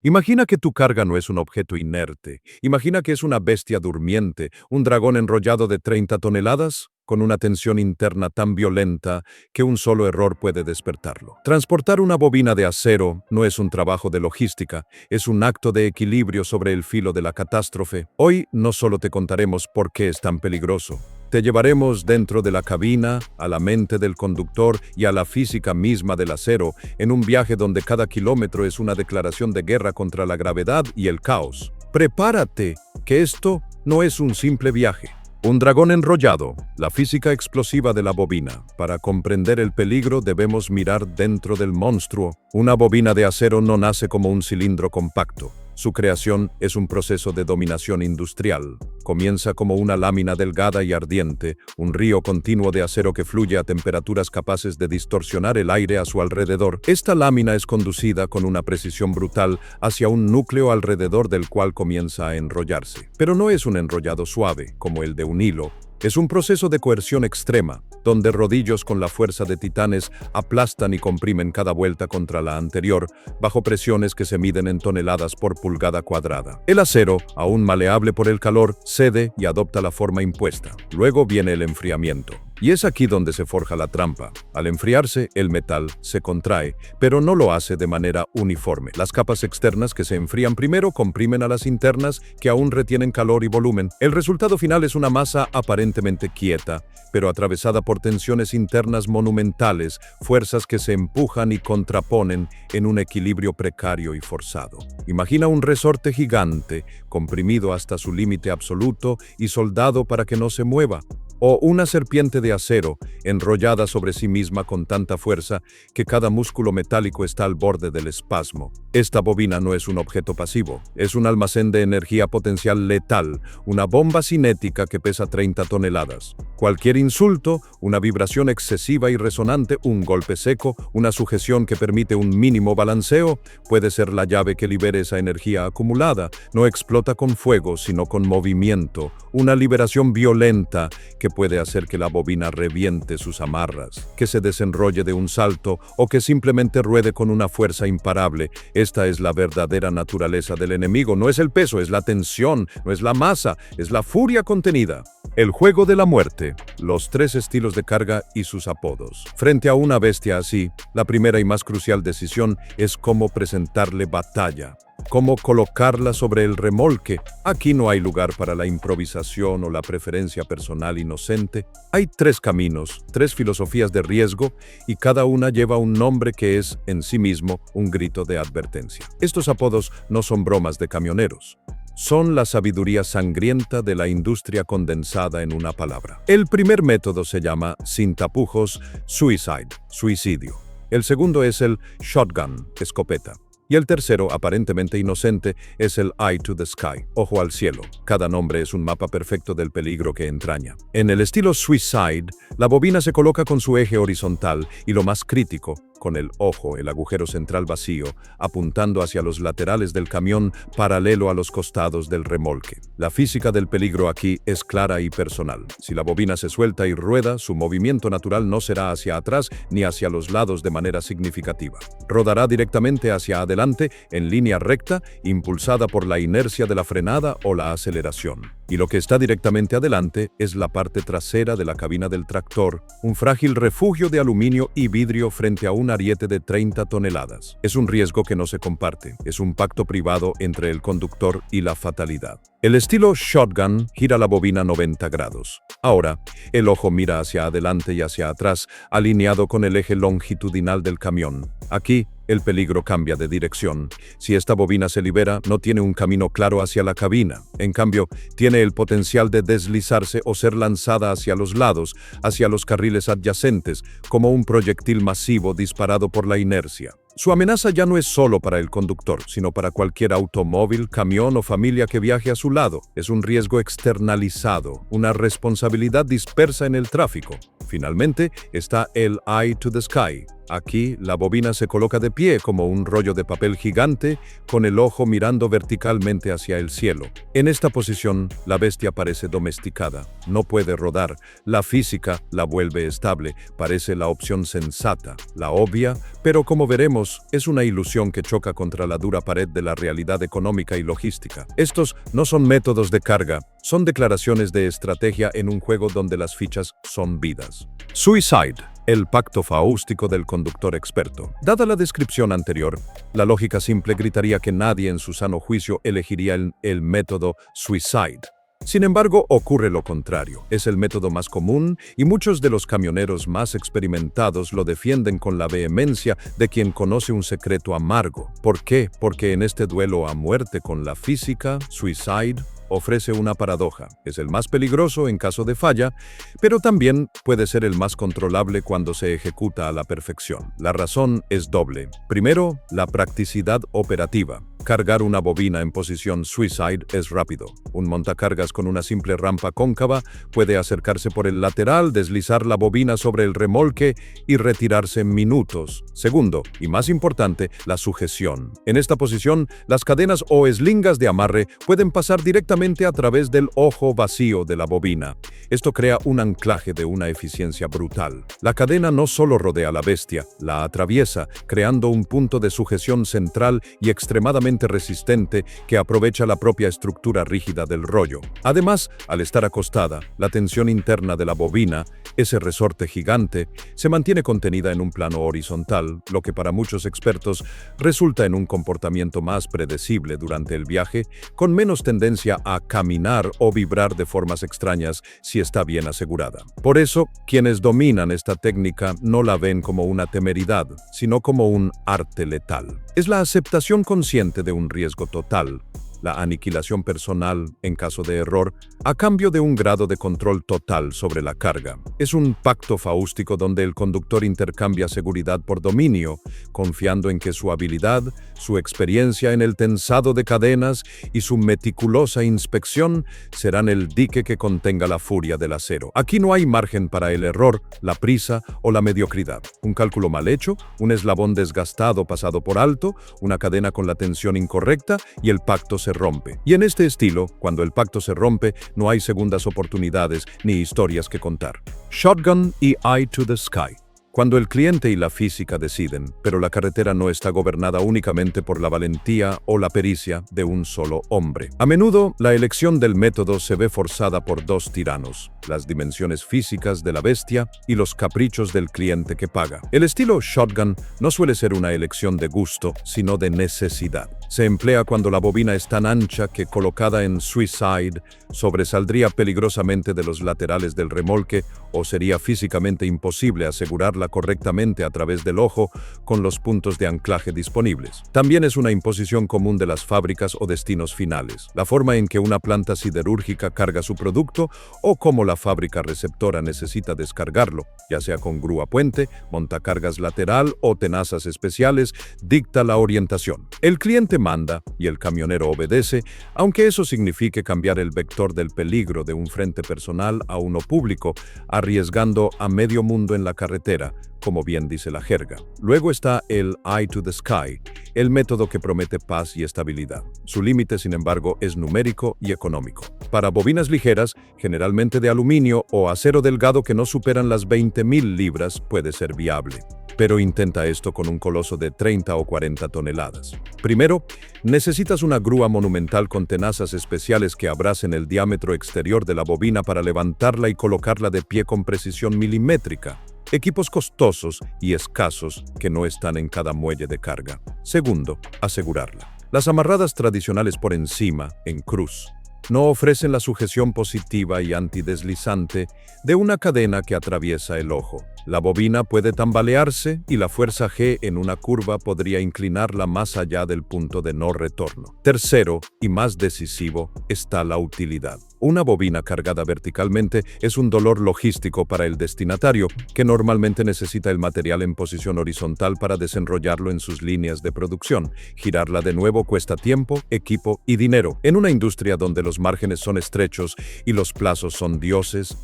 Imagina que tu carga no es un objeto inerte. Imagina que es una bestia durmiente, un dragón enrollado de 30 toneladas, con una tensión interna tan violenta que un solo error puede despertarlo. Transportar una bobina de acero no es un trabajo de logística, es un acto de equilibrio sobre el filo de la catástrofe. Hoy no solo te contaremos por qué es tan peligroso. Te llevaremos dentro de la cabina, a la mente del conductor y a la física misma del acero, en un viaje donde cada kilómetro es una declaración de guerra contra la gravedad y el caos. Prepárate, que esto no es un simple viaje. Un dragón enrollado, la física explosiva de la bobina. Para comprender el peligro debemos mirar dentro del monstruo. Una bobina de acero no nace como un cilindro compacto. Su creación es un proceso de dominación industrial. Comienza como una lámina delgada y ardiente, un río continuo de acero que fluye a temperaturas capaces de distorsionar el aire a su alrededor. Esta lámina es conducida con una precisión brutal hacia un núcleo alrededor del cual comienza a enrollarse. Pero no es un enrollado suave, como el de un hilo. Es un proceso de coerción extrema, donde rodillos con la fuerza de titanes aplastan y comprimen cada vuelta contra la anterior, bajo presiones que se miden en toneladas por pulgada cuadrada. El acero, aún maleable por el calor, cede y adopta la forma impuesta. Luego viene el enfriamiento. Y es aquí donde se forja la trampa. Al enfriarse, el metal se contrae, pero no lo hace de manera uniforme. Las capas externas que se enfrían primero comprimen a las internas que aún retienen calor y volumen. El resultado final es una masa aparentemente quieta, pero atravesada por tensiones internas monumentales, fuerzas que se empujan y contraponen en un equilibrio precario y forzado. Imagina un resorte gigante, comprimido hasta su límite absoluto y soldado para que no se mueva. O una serpiente de acero, enrollada sobre sí misma con tanta fuerza que cada músculo metálico está al borde del espasmo. Esta bobina no es un objeto pasivo, es un almacén de energía potencial letal, una bomba cinética que pesa 30 toneladas. Cualquier insulto, una vibración excesiva y resonante, un golpe seco, una sujeción que permite un mínimo balanceo, puede ser la llave que libere esa energía acumulada. No explota con fuego, sino con movimiento, una liberación violenta que puede hacer que la bobina reviente sus amarras, que se desenrolle de un salto o que simplemente ruede con una fuerza imparable. Esta es la verdadera naturaleza del enemigo. No es el peso, es la tensión, no es la masa, es la furia contenida. El juego de la muerte, los 3 estilos de carga y sus apodos. Frente a una bestia así, la primera y más crucial decisión es cómo presentarle batalla. Cómo colocarla sobre el remolque. Aquí no hay lugar para la improvisación o la preferencia personal inocente. Hay 3 caminos, 3 filosofías de riesgo, y cada una lleva un nombre que es, en sí mismo, un grito de advertencia. Estos apodos no son bromas de camioneros. Son la sabiduría sangrienta de la industria condensada en una palabra. El primer método se llama, sin tapujos, suicide, suicidio. El segundo es el shotgun, escopeta. Y el tercero, aparentemente inocente, es el eye to the sky, ojo al cielo. Cada nombre es un mapa perfecto del peligro que entraña. En el estilo suicide, la bobina se coloca con su eje horizontal y, lo más crítico, con el ojo, el agujero central vacío, apuntando hacia los laterales del camión, paralelo a los costados del remolque. La física del peligro aquí es clara y personal. Si la bobina se suelta y rueda, su movimiento natural no será hacia atrás ni hacia los lados de manera significativa. Rodará directamente hacia adelante, en línea recta, impulsada por la inercia de la frenada o la aceleración. Y lo que está directamente adelante es la parte trasera de la cabina del tractor, un frágil refugio de aluminio y vidrio frente a un ariete de 30 toneladas. Es un riesgo que no se comparte, es un pacto privado entre el conductor y la fatalidad. El estilo shotgun gira la bobina 90 grados. Ahora, el ojo mira hacia adelante y hacia atrás, alineado con el eje longitudinal del camión. Aquí, el peligro cambia de dirección. Si esta bobina se libera, no tiene un camino claro hacia la cabina. En cambio, tiene el potencial de deslizarse o ser lanzada hacia los lados, hacia los carriles adyacentes, como un proyectil masivo disparado por la inercia. Su amenaza ya no es solo para el conductor, sino para cualquier automóvil, camión o familia que viaje a su lado. Es un riesgo externalizado, una responsabilidad dispersa en el tráfico. Finalmente, está el eye to the sky. Aquí, la bobina se coloca de pie como un rollo de papel gigante, con el ojo mirando verticalmente hacia el cielo. En esta posición, la bestia parece domesticada. No puede rodar. La física la vuelve estable. Parece la opción sensata, la obvia, pero como veremos, 2 es una ilusión que choca contra la dura pared de la realidad económica y logística. Estos no son métodos de carga, son declaraciones de estrategia en un juego donde las fichas son vidas. Suicide, el pacto faústico del conductor experto. Dada la descripción anterior, la lógica simple gritaría que nadie en su sano juicio elegiría el método suicide. Sin embargo, ocurre lo contrario. Es el método más común y muchos de los camioneros más experimentados lo defienden con la vehemencia de quien conoce un secreto amargo. ¿Por qué? Porque en este duelo a muerte con la física, suicide ofrece una paradoja. Es el más peligroso en caso de falla, pero también puede ser el más controlable cuando se ejecuta a la perfección. La razón es doble. Primero, la practicidad operativa. Cargar una bobina en posición suicide es rápido. Un montacargas con una simple rampa cóncava puede acercarse por el lateral, deslizar la bobina sobre el remolque y retirarse en minutos. Segundo, y más importante, la sujeción. En esta posición, las cadenas o eslingas de amarre pueden pasar directamente a través del ojo vacío de la bobina. Esto crea un anclaje de una eficiencia brutal. La cadena no solo rodea a la bestia, la atraviesa, creando un punto de sujeción central y extremadamente resistente que aprovecha la propia estructura rígida del rollo. Además, al estar acostada, la tensión interna de la bobina, ese resorte gigante, se mantiene contenida en un plano horizontal, lo que para muchos expertos resulta en un comportamiento más predecible durante el viaje, con menos tendencia a caminar o vibrar de formas extrañas si está bien asegurada. Por eso, quienes dominan esta técnica no la ven como una temeridad, sino como un arte letal. Es la aceptación consciente de un riesgo total, la aniquilación personal en caso de error, a cambio de un grado de control total sobre la carga. Es un pacto faústico donde el conductor intercambia seguridad por dominio, confiando en que su habilidad, su experiencia en el tensado de cadenas y su meticulosa inspección serán el dique que contenga la furia del acero. Aquí no hay margen para el error, la prisa o la mediocridad. Un cálculo mal hecho, un eslabón desgastado pasado por alto, una cadena con la tensión incorrecta y el pacto se rompe. Y en este estilo, cuando el pacto se rompe, no hay segundas oportunidades ni historias que contar. Shotgun y Eye to the Sky. Cuando el cliente y la física deciden, pero la carretera no está gobernada únicamente por la valentía o la pericia de un solo hombre. A menudo, la elección del método se ve forzada por dos tiranos, las dimensiones físicas de la bestia y los caprichos del cliente que paga. El estilo shotgun no suele ser una elección de gusto, sino de necesidad. Se emplea cuando la bobina es tan ancha que colocada en suicide sobresaldría peligrosamente de los laterales del remolque o sería físicamente imposible asegurarla correctamente a través del ojo con los puntos de anclaje disponibles. También es una imposición común de las fábricas o destinos finales, la forma en que una planta siderúrgica carga su producto o cómo la fábrica receptora necesita descargarlo, ya sea con grúa puente, montacargas lateral o tenazas especiales, dicta la orientación. El cliente manda y el camionero obedece, aunque eso signifique cambiar el vector del peligro de un frente personal a uno público, arriesgando a medio mundo en la carretera, como bien dice la jerga. Luego está el Eye to the Sky, el método que promete paz y estabilidad. Su límite, sin embargo, es numérico y económico. Para bobinas ligeras, generalmente de aluminio o acero delgado que no superan las 20.000 libras, puede ser viable. Pero intenta esto con un coloso de 30 o 40 toneladas. Primero, necesitas una grúa monumental con tenazas especiales que abracen el diámetro exterior de la bobina para levantarla y colocarla de pie con precisión milimétrica. Equipos costosos y escasos que no están en cada muelle de carga. Segundo, asegurarla. Las amarradas tradicionales por encima, en cruz, no ofrecen la sujeción positiva y antideslizante de una cadena que atraviesa el ojo. La bobina puede tambalearse y la fuerza G en una curva podría inclinarla más allá del punto de no retorno. Tercero, y más decisivo, está la utilidad. Una bobina cargada verticalmente es un dolor logístico para el destinatario, que normalmente necesita el material en posición horizontal para desenrollarlo en sus líneas de producción. Girarla de nuevo cuesta tiempo, equipo y dinero. En una industria donde los márgenes son estrechos y los plazos son dioses,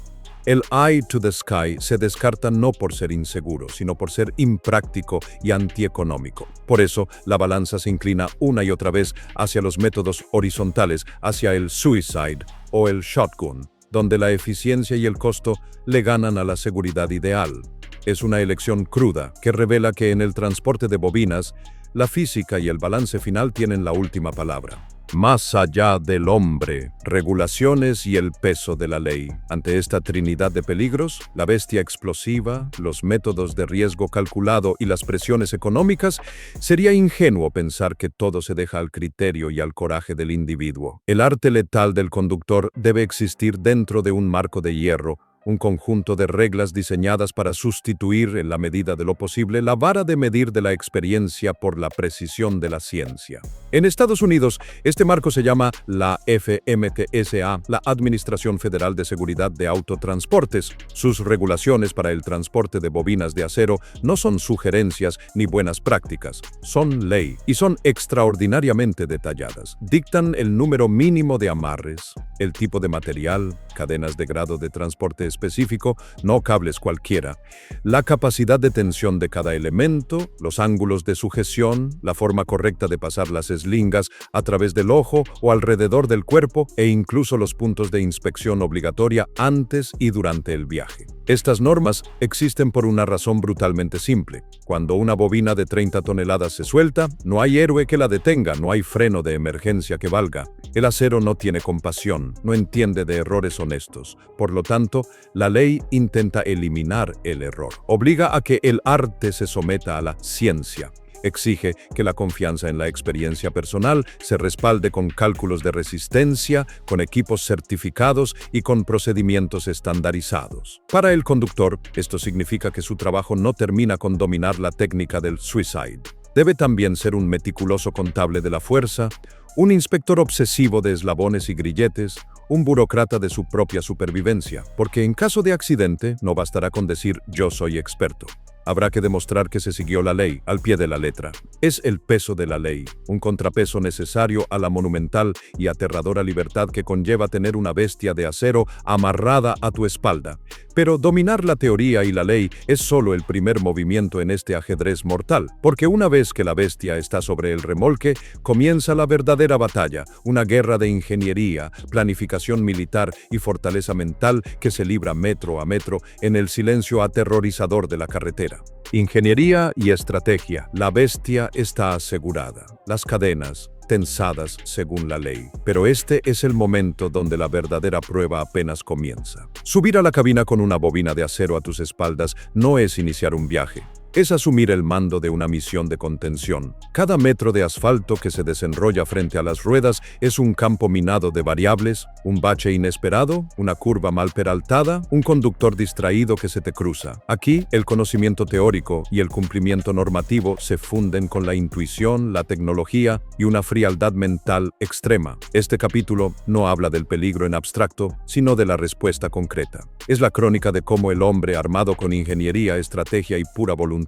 el Eye to the Sky se descarta no por ser inseguro, sino por ser impráctico y antieconómico. Por eso, la balanza se inclina una y otra vez hacia los métodos horizontales, hacia el suicide o el shotgun, donde la eficiencia y el costo le ganan a la seguridad ideal. es una elección cruda que revela que en el transporte de bobinas, la física y el balance final tienen la última palabra. Más allá del hombre, regulaciones y el peso de la ley. Ante esta trinidad de peligros, la bestia explosiva, los métodos de riesgo calculado y las presiones económicas, sería ingenuo pensar que todo se deja al criterio y al coraje del individuo. El arte letal del conductor debe existir dentro de un marco de hierro, un conjunto de reglas diseñadas para sustituir, en la medida de lo posible, la vara de medir de la experiencia por la precisión de la ciencia. En Estados Unidos, este marco se llama la FMTSA, la Administración Federal de Seguridad de Autotransportes. Sus regulaciones para el transporte de bobinas de acero no son sugerencias ni buenas prácticas, son ley y son extraordinariamente detalladas. Dictan el número mínimo de amarres, el tipo de material, cadenas de grado de transporte específico, no cables cualquiera, la capacidad de tensión de cada elemento, los ángulos de sujeción, la forma correcta de pasar las eslingas a través del ojo o alrededor del cuerpo e incluso los puntos de inspección obligatoria antes y durante el viaje. Estas normas existen por una razón brutalmente simple. Cuando una bobina de 30 toneladas se suelta, no hay héroe que la detenga, no hay freno de emergencia que valga. El acero no tiene compasión, no entiende de errores honestos. Por lo tanto, la ley intenta eliminar el error. Obliga a que el arte se someta a la ciencia. Exige que la confianza en la experiencia personal se respalde con cálculos de resistencia, con equipos certificados y con procedimientos estandarizados. Para el conductor, esto significa que su trabajo no termina con dominar la técnica del suicide. Debe también ser un meticuloso contable de la fuerza, un inspector obsesivo de eslabones y grilletes, un burócrata de su propia supervivencia, porque en caso de accidente no bastará con decir «yo soy experto». Habrá que demostrar que se siguió la ley, al pie de la letra. Es el peso de la ley, un contrapeso necesario a la monumental y aterradora libertad que conlleva tener una bestia de acero amarrada a tu espalda. Pero dominar la teoría y la ley es solo el primer movimiento en este ajedrez mortal, porque una vez que la bestia está sobre el remolque, comienza la verdadera batalla, una guerra de ingeniería, planificación militar y fortaleza mental que se libra metro a metro en el silencio aterrorizador de la carretera. Ingeniería y estrategia. La bestia está asegurada. Las cadenas, tensadas según la ley. Pero este es el momento donde la verdadera prueba apenas comienza. Subir a la cabina con una bobina de acero a tus espaldas no es iniciar un viaje. Es asumir el mando de una misión de contención. Cada metro de asfalto que se desenrolla frente a las ruedas es un campo minado de variables, un bache inesperado, una curva mal peraltada, un conductor distraído que se te cruza. Aquí, el conocimiento teórico y el cumplimiento normativo se funden con la intuición, la tecnología y una frialdad mental extrema. Este capítulo no habla del peligro en abstracto, sino de la respuesta concreta. Es la crónica de cómo el hombre, armado con ingeniería, estrategia y pura voluntad,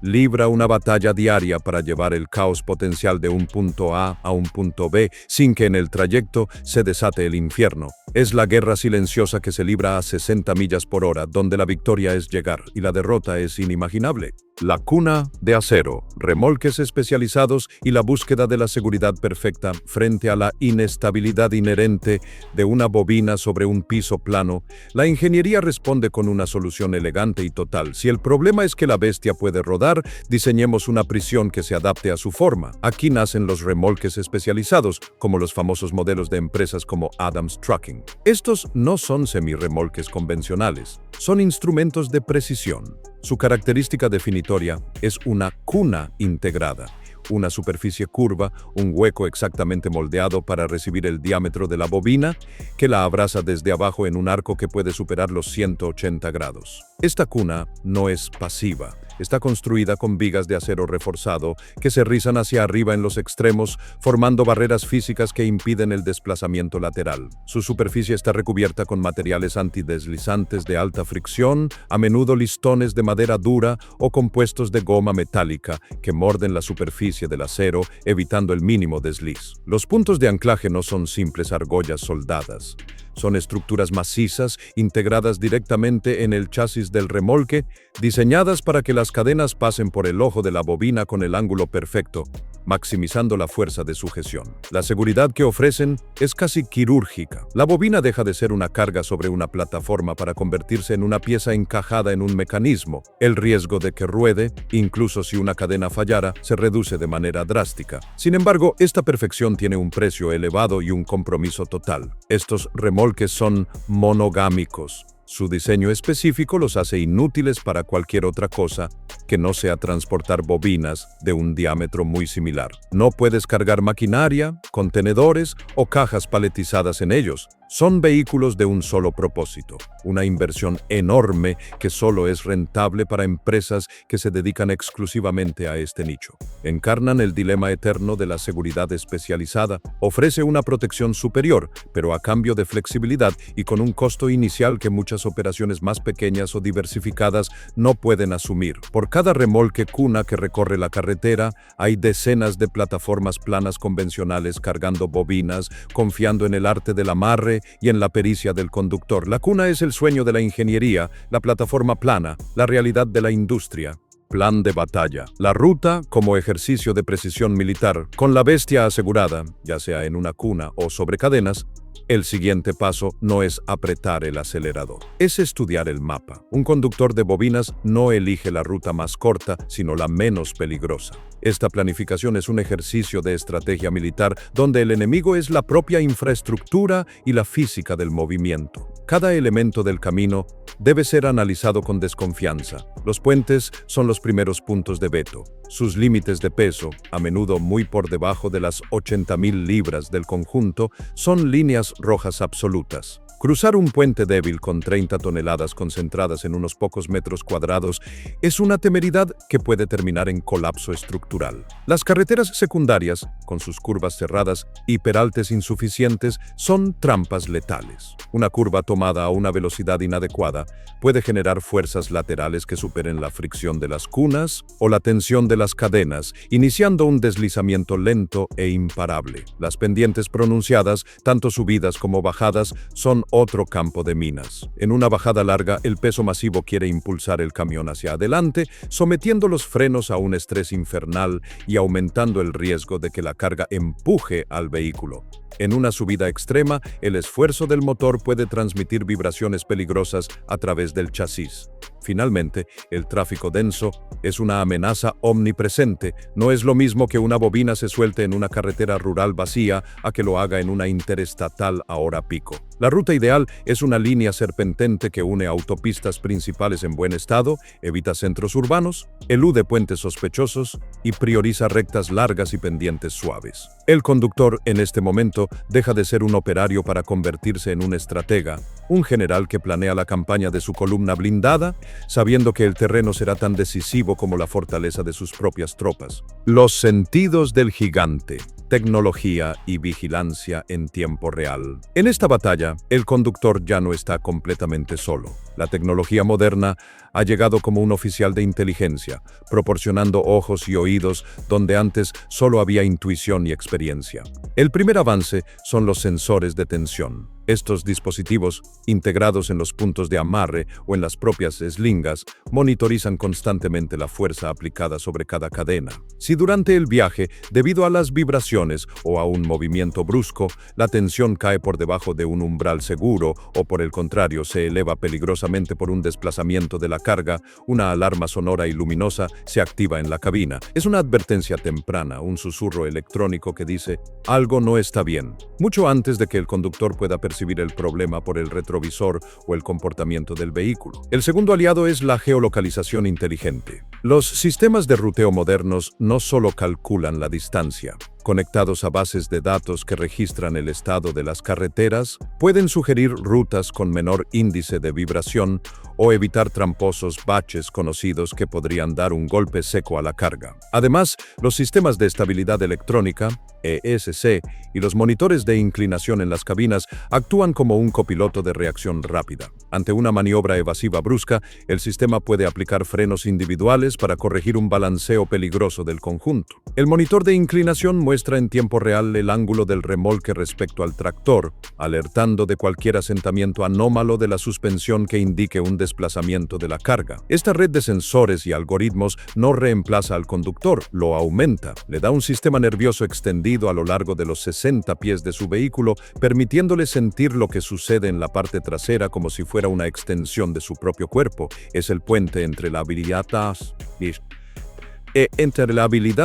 libra una batalla diaria para llevar el caos potencial de un punto A a un punto B sin que en el trayecto se desate el infierno. Es la guerra silenciosa que se libra a 60 millas por hora, donde la victoria es llegar y la derrota es inimaginable. La cuna de acero, remolques especializados y la búsqueda de la seguridad perfecta frente a la inestabilidad inherente de una bobina sobre un piso plano. La ingeniería responde con una solución elegante y total. Si el problema es que la bestia puede rodar, diseñemos una prisión que se adapte a su forma. Aquí nacen los remolques especializados, como los famosos modelos de empresas como Adams Trucking. Estos no son semirremolques convencionales, son instrumentos de precisión. Su característica definitoria es una cuna integrada, una superficie curva, un hueco exactamente moldeado para recibir el diámetro de la bobina, que la abraza desde abajo en un arco que puede superar los 180 grados. Esta cuna no es pasiva. Está construida con vigas de acero reforzado que se rizan hacia arriba en los extremos, formando barreras físicas que impiden el desplazamiento lateral. Su superficie está recubierta con materiales antideslizantes de alta fricción, a menudo listones de madera dura o compuestos de goma metálica que morden la superficie del acero, evitando el mínimo desliz. Los puntos de anclaje no son simples argollas soldadas. Son estructuras macizas integradas directamente en el chasis del remolque, diseñadas para que las cadenas pasen por el ojo de la bobina con el ángulo perfecto. maximizando la fuerza de sujeción. La seguridad que ofrecen es casi quirúrgica. La bobina deja de ser una carga sobre una plataforma para convertirse en una pieza encajada en un mecanismo. El riesgo de que ruede, incluso si una cadena fallara, se reduce de manera drástica. Sin embargo, esta perfección tiene un precio elevado y un compromiso total. Estos remolques son monogámicos. Su diseño específico los hace inútiles para cualquier otra cosa que no sea transportar bobinas de un diámetro muy similar. No puedes cargar maquinaria, contenedores o cajas paletizadas en ellos. Son vehículos de un solo propósito, una inversión enorme que solo es rentable para empresas que se dedican exclusivamente a este nicho. Encarnan el dilema eterno de la seguridad especializada. Ofrece una protección superior, pero a cambio de flexibilidad y con un costo inicial que muchas operaciones más pequeñas o diversificadas no pueden asumir. Por cada remolque cuna que recorre la carretera, hay decenas de plataformas planas convencionales cargando bobinas, confiando en el arte del amarre y en la pericia del conductor. La cuna es el sueño de la ingeniería, la plataforma plana, la realidad de la industria. Plan de batalla. La ruta como ejercicio de precisión militar, con la bestia asegurada, ya sea en una cuna o sobre cadenas. El siguiente paso no es apretar el acelerador, es estudiar el mapa. Un conductor de bobinas no elige la ruta más corta, sino la menos peligrosa. Esta planificación es un ejercicio de estrategia militar donde el enemigo es la propia infraestructura y la física del movimiento. Cada elemento del camino debe ser analizado con desconfianza. Los puentes son los primeros puntos de veto. Sus límites de peso, a menudo muy por debajo de las 80.000 libras del conjunto, son líneas rojas absolutas. Cruzar un puente débil con 30 toneladas concentradas en unos pocos metros cuadrados es una temeridad que puede terminar en colapso estructural. Las carreteras secundarias, con sus curvas cerradas y peraltes insuficientes, son trampas letales. Una curva tomada a una velocidad inadecuada puede generar fuerzas laterales que superen la fricción de las cunas o la tensión de las cadenas, iniciando un deslizamiento lento e imparable. Las pendientes pronunciadas, tanto subidas como bajadas, son otro campo de minas. En una bajada larga, el peso masivo quiere impulsar el camión hacia adelante, sometiendo los frenos a un estrés infernal y aumentando el riesgo de que la carga empuje al vehículo. En una subida extrema, el esfuerzo del motor puede transmitir vibraciones peligrosas a través del chasis. Finalmente, el tráfico denso es una amenaza omnipresente. No es lo mismo que una bobina se suelte en una carretera rural vacía a que lo haga en una interestatal a hora pico. La ruta ideal es una línea serpentante que une autopistas principales en buen estado, evita centros urbanos, elude puentes sospechosos y prioriza rectas largas y pendientes suaves. El conductor, en este momento, deja de ser un operario para convertirse en un estratega, un general que planea la campaña de su columna blindada, sabiendo que el terreno será tan decisivo como la fortaleza de sus propias tropas. Los sentidos del gigante. Tecnología y vigilancia en tiempo real. En esta batalla, el conductor ya no está completamente solo. La tecnología moderna ha llegado como un oficial de inteligencia, proporcionando ojos y oídos donde antes solo había intuición y experiencia. El primer avance son los sensores de tensión. Estos dispositivos, integrados en los puntos de amarre o en las propias eslingas, monitorizan constantemente la fuerza aplicada sobre cada cadena. Si durante el viaje, debido a las vibraciones o a un movimiento brusco, la tensión cae por debajo de un umbral seguro o por el contrario se eleva peligrosamente por un desplazamiento de la carga, una alarma sonora y luminosa se activa en la cabina. Es una advertencia temprana, un susurro electrónico que dice «algo no está bien», mucho antes de que el conductor pueda percibir el problema por el retrovisor o el comportamiento del vehículo. El segundo aliado es la geolocalización inteligente. Los sistemas de ruteo modernos no solo calculan la distancia. Conectados a bases de datos que registran el estado de las carreteras, pueden sugerir rutas con menor índice de vibración o evitar tramposos baches conocidos que podrían dar un golpe seco a la carga. Además, los sistemas de estabilidad electrónica, ESC, y los monitores de inclinación en las cabinas actúan como un copiloto de reacción rápida. Ante una maniobra evasiva brusca, el sistema puede aplicar frenos individuales para corregir un balanceo peligroso del conjunto. El monitor de inclinación muestra muestra en tiempo real el ángulo del remolque respecto al tractor, alertando de cualquier asentamiento anómalo de la suspensión que indique un desplazamiento de la carga. Esta red de sensores y algoritmos no reemplaza al conductor, lo aumenta. Le da un sistema nervioso extendido a lo largo de los 60 pies de su vehículo, permitiéndole sentir lo que sucede en la parte trasera como si fuera una extensión de su propio cuerpo. Es el puente entre la habilidad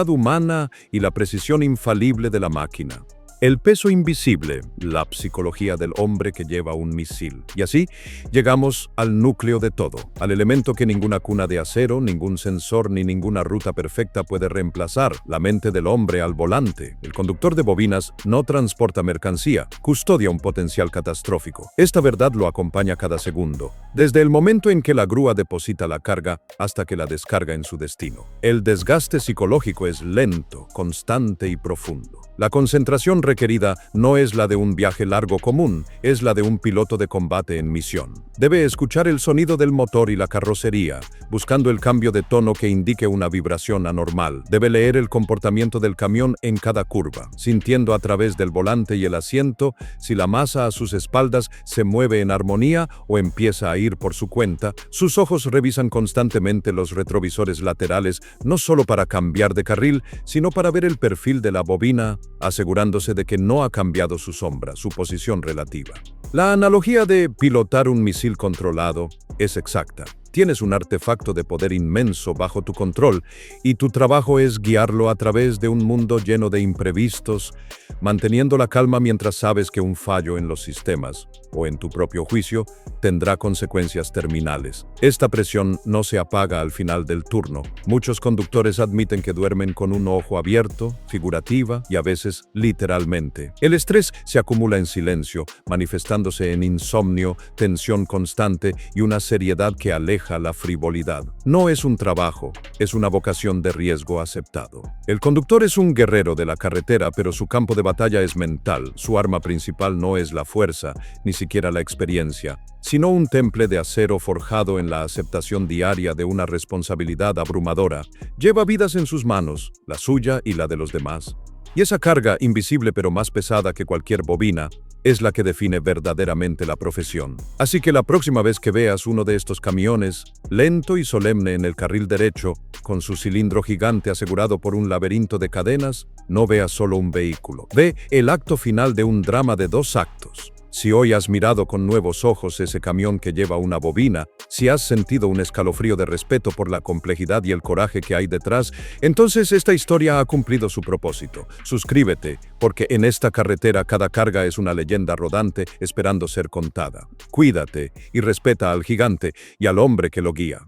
humana y la precisión infalible de la máquina. El peso invisible, la psicología del hombre que lleva un misil. Y así llegamos al núcleo de todo, al elemento que ninguna cuna de acero, ningún sensor ni ninguna ruta perfecta puede reemplazar, la mente del hombre al volante. El conductor de bobinas no transporta mercancía, custodia un potencial catastrófico. Esta verdad lo acompaña cada segundo, desde el momento en que la grúa deposita la carga hasta que la descarga en su destino. El desgaste psicológico es lento, constante y profundo. La concentración requerida no es la de un viaje largo común, es la de un piloto de combate en misión. Debe escuchar el sonido del motor y la carrocería, buscando el cambio de tono que indique una vibración anormal. Debe leer el comportamiento del camión en cada curva, sintiendo a través del volante y el asiento si la masa a sus espaldas se mueve en armonía o empieza a ir por su cuenta. Sus ojos revisan constantemente los retrovisores laterales, no solo para cambiar de carril, sino para ver el perfil de la bobina, asegurándose de que no ha cambiado su sombra, su posición relativa. La analogía de pilotar un misil controlado es exacta. Tienes un artefacto de poder inmenso bajo tu control y tu trabajo es guiarlo a través de un mundo lleno de imprevistos, manteniendo la calma mientras sabes que un fallo en los sistemas o en tu propio juicio tendrá consecuencias terminales. Esta presión no se apaga al final del turno. Muchos conductores admiten que duermen con un ojo abierto, figurativa y a veces literalmente. El estrés se acumula en silencio, manifestándose en insomnio, tensión constante y una seriedad que aleja la frivolidad. No es un trabajo, es una vocación de riesgo aceptado. El conductor es un guerrero de la carretera, pero su campo de batalla es mental. Su arma principal no es la fuerza, ni siquiera la experiencia, sino un temple de acero forjado en la aceptación diaria de una responsabilidad abrumadora. Lleva vidas en sus manos, la suya y la de los demás. Y esa carga, invisible pero más pesada que cualquier bobina, es la que define verdaderamente la profesión. Así que la próxima vez que veas uno de estos camiones, lento y solemne en el carril derecho, con su cilindro gigante asegurado por un laberinto de cadenas, no veas solo un vehículo. Ve el acto final de un drama de 2 actos. Si hoy has mirado con nuevos ojos ese camión que lleva una bobina, si has sentido un escalofrío de respeto por la complejidad y el coraje que hay detrás, entonces esta historia ha cumplido su propósito. Suscríbete, porque en esta carretera cada carga es una leyenda rodante esperando ser contada. Cuídate y respeta al gigante y al hombre que lo guía.